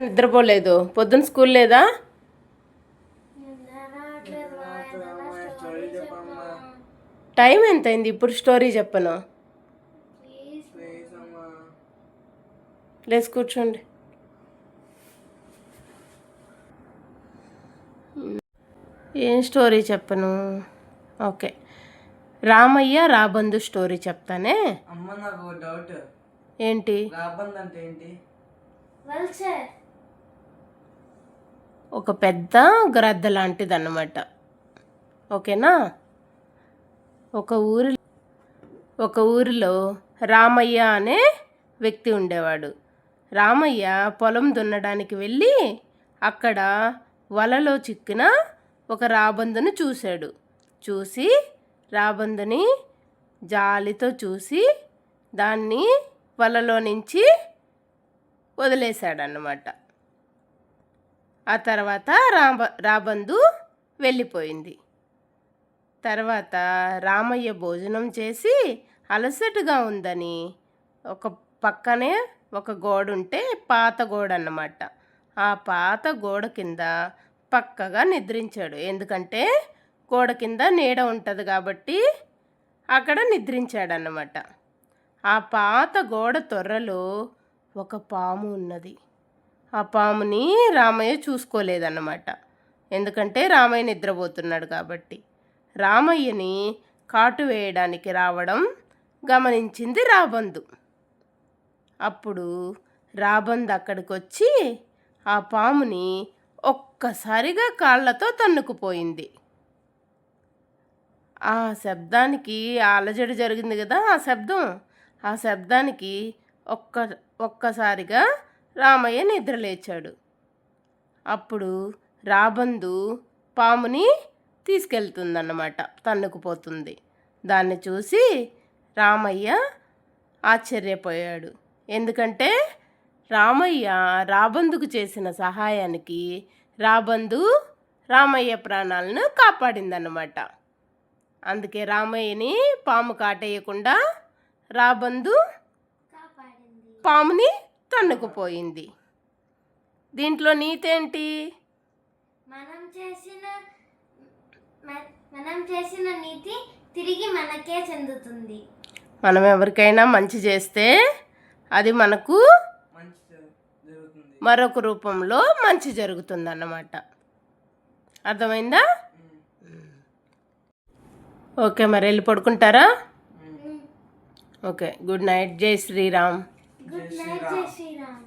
నిద్రపోలేదు. పొద్దున్న స్కూల్ లేదా? టైం ఎంత అయింది? ఇప్పుడు స్టోరీ చెప్పను. లేచి కూర్చోండి. ఏం స్టోరీ చెప్పను? ఓకే, రామయ్య రాబందు స్టోరీ చెప్తానే. అమ్మ నాకు డౌట్. ఏంటి? రాబందు అంటే ఏంటి? ఒక పెద్ద గ్రద్ద లాంటిది అన్నమాట. ఓకేనా? ఒక ఊరిలో రామయ్య అనే వ్యక్తి ఉండేవాడు. రామయ్య పొలం దున్నడానికి వెళ్ళి అక్కడ వలలో చిక్కిన ఒక రాబందును చూశాడు. చూసి రాబందుని జాలితో చూసి దాన్ని వలలో నుంచి వదిలేశాడన్నమాట. ఆ తర్వాత రాబందు వెళ్ళిపోయింది. తర్వాత రామయ్య భోజనం చేసి అలసటగా ఉందని ఒక పక్కనే ఒక గోడ ఉంటే, పాత గోడ అన్నమాట. ఆ పాత గోడ కింద పక్కగా నిద్రించాడు. ఎందుకంటే గోడ కింద నీడ ఉంటుంది కాబట్టి అక్కడ నిద్రించాడన్నమాట. ఆ పాత గోడ తొర్రలో ఒక పాము ఉన్నది. ఆ పాముని రామయ్య చూసుకోలేదన్నమాట. ఎందుకంటే రామయ్య నిద్రపోతున్నాడు కాబట్టి. రామయ్యని కాటు వేయడానికి రావడం గమనించింది రాబందు. అప్పుడు రాబందు అక్కడికి వచ్చి ఆ పాముని ఒక్కసారిగా కాళ్ళతో తన్నుకుపోయింది. ఆ శబ్దానికి అలజడి జరిగింది కదా, ఆ శబ్దానికి ఒక్కసారిగా రామయ్య నిద్రలేచాడు. అప్పుడు రాబందు పాముని తీసుకెళ్తుందన్నమాట, తన్నుకుపోతుంది. దాన్ని చూసి రామయ్య ఆశ్చర్యపోయాడు. ఎందుకంటే రామయ్య రాబందుకు చేసిన సహాయానికి రాబందు రామయ్య ప్రాణాలను కాపాడిందన్నమాట. అందుకే రామయ్యని పాము కాటేయకుండా రాబందు పాముని తన్నుకుపోయింది. దీంట్లో నీతేంటి? మనం చేసిన నీతి తిరిగి మనకే చెందుతుంది. మనం ఎవరికైనా మంచి చేస్తే అది మనకు మరొక రూపంలో మంచి జరుగుతుంది అన్నమాట. అర్థమైందా? ఓకే, మరి వెళ్ళి పడుకుంటారా? Okay, good night. జై శ్రీరామ్. Good night. జై శ్రీరామ్.